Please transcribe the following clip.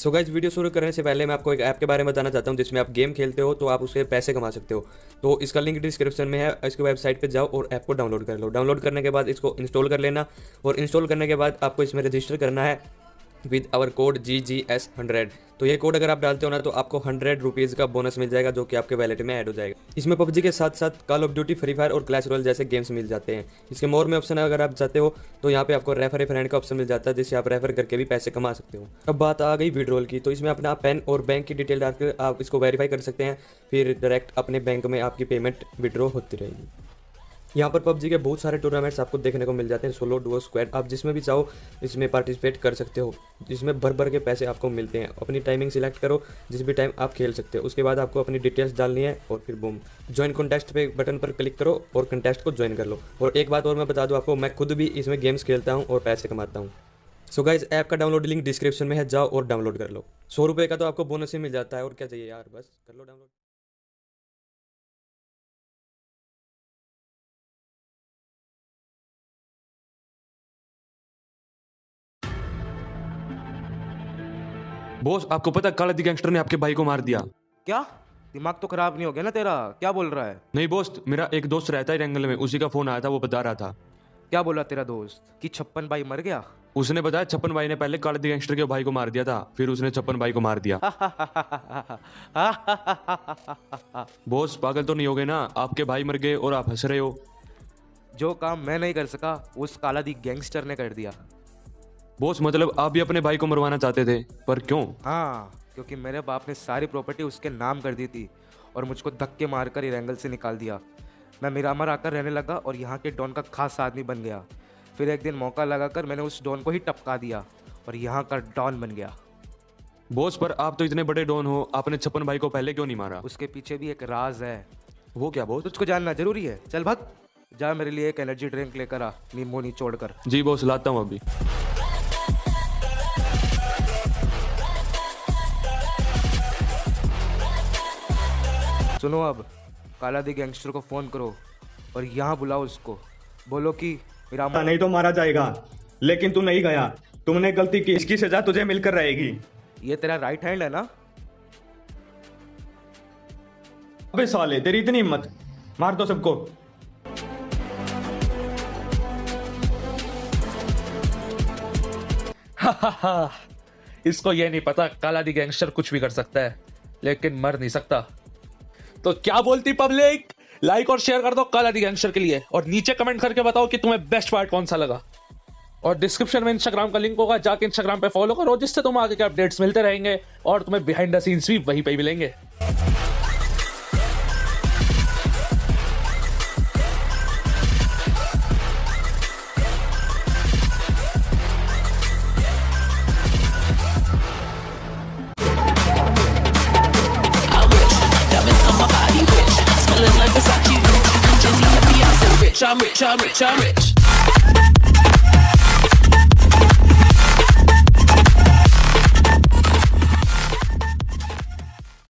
So guys, video शुरू करने से पहले मैं आपको एक ऐप के बारे में बताना चाहता हूँ जिसमें आप गेम खेलते हो तो आप उससे पैसे कमा सकते हो। तो इसका लिंक डिस्क्रिप्शन में है, इसकी वेबसाइट पे जाओ और ऐप को डाउनलोड कर लो। डाउनलोड करने के बाद इसको इंस्टॉल कर लेना और इंस्टॉल करने के बाद आपको इसमें रजिस्टर करना है विद आवर कोड GGS100। तो ये कोड अगर आप डालते हो ना तो आपको 100 रुपीज़ का बोनस मिल जाएगा जो कि आपके वैलेट में ऐड हो जाएगा। इसमें पबजी के साथ साथ call of duty, free fire और क्लैश रॉयल जैसे गेम्स मिल जाते हैं। इसके मोर में ऑप्शन अगर आप चाहते हो तो यहाँ पे आपको रेफर ए फ्रेंड का ऑप्शन मिल जाता है जिससे आप रेफर करके भी पैसे कमा सकते हो। अब बात आ गई विड्रॉल की, तो इसमें अपना पेन और बैंक की डिटेल डालकर आप इसको वेरीफाई कर सकते हैं, फिर डायरेक्ट अपने बैंक में आपकी पेमेंट विड्रॉ होती रहेगी। यहाँ पर पबजी के बहुत सारे टूर्नामेंट्स आपको देखने को मिल जाते हैं, सोलो, डुओ, स्क्वाड, आप जिसमें भी चाहो इसमें पार्टिसिपेट कर सकते हो, जिसमें भर भर के पैसे आपको मिलते हैं। अपनी टाइमिंग सिलेक्ट करो, जिस भी टाइम आप खेल सकते हो। उसके बाद आपको अपनी डिटेल्स डालनी है और फिर बूम, ज्वाइन कॉन्टेस्ट पे बटन पर क्लिक करो और कॉन्टेस्ट को ज्वाइन कर लो। और एक बात और मैं बता दूँ आपको, मैं खुद भी इसमें गेम्स खेलता हूँ और पैसे कमाता हूँ। सो गाइस, ऐप का डाउनलोड लिंक डिस्क्रिप्शन में है, जाओ और डाउनलोड कर लो। 100 रुपये का तो आपको बोनस ही मिल जाता है, और क्या चाहिए यार, बस कर लो डाउनलोड। बॉस, आपको पता है काला दी गैंगस्टर ने आपके भाई को मार दिया। क्या दिमाग तो खराब नहीं हो गया ना तेरा? क्या बोल रहा है? नहीं बॉस, मेरा एक दोस्त रहता है रंगल में, उसी का फोन आया था, वो बता रहा था। क्या बोला तेरा दोस्त कि 56 भाई मर गया? उसने बताया 56 भाई ने पहले काला दी गैंगस्टर के भाई को मार दिया था, फिर उसने 56 भाई को मार दिया। बॉस, पागल तो नहीं हो गए ना? आपके भाई मर गए और आप हंस रहे हो। जो काम मैं नहीं कर सका उस काला दी गैंगस्टर ने कर दिया। बॉस, मतलब आप भी अपने भाई को मरवाना चाहते थे, पर क्यों? हाँ, क्योंकि मेरे बाप ने सारी प्रॉपर्टी उसके नाम कर दी थी और मुझको धक्के मारकर इरेंगल से निकाल दिया। मैं मिरामर आकर रहने लगा और यहाँ के डॉन का खास आदमी बन गया। फिर एक दिन मौका लगाकर मैंने उस डॉन को ही टपका दिया और यहाँ का डॉन बन गया। बॉस, पर आप तो इतने बड़े डॉन हो, आपने 56 भाई को पहले क्यों नहीं मारा? उसके पीछे भी एक राज है। वो क्या बॉस? तुझको जानना जरूरी है? चल भग, जा मेरे लिए एक एनर्जी ड्रिंक लेकर आ, नींबू निचोड़ कर। जी बॉस, लाता हूँ अभी। सुनो, अब काला दी गैंगस्टर को फोन करो और यहाँ बुलाओ उसको। बोलो कि मेरा नहीं तो मारा जाएगा, लेकिन तू नहीं गया, तुमने गलती की, इसकी सजा तुझे मिलकर रहेगी। ये तेरा राइट हैंड है ना? अबे साले, तेरी इतनी हिम्मत, मार दो सबको। इसको ये नहीं पता काला दी गैंगस्टर कुछ भी कर सकता है लेकिन मर नहीं सकता। तो क्या बोलती पब्लिक, लाइक और शेयर कर दो काला दी गैंगस्टर के लिए, और नीचे कमेंट करके बताओ कि तुम्हें बेस्ट पार्ट कौन सा लगा। और डिस्क्रिप्शन में इंस्टाग्राम का लिंक होगा, जाके इंस्टाग्राम पे फॉलो करो, जिससे तुम्हें आगे के अपडेट्स मिलते रहेंगे और तुम्हें बिहाइंड द सीन्स भी वहीं पे मिलेंगे। I'm rich, I'm rich, I'm rich.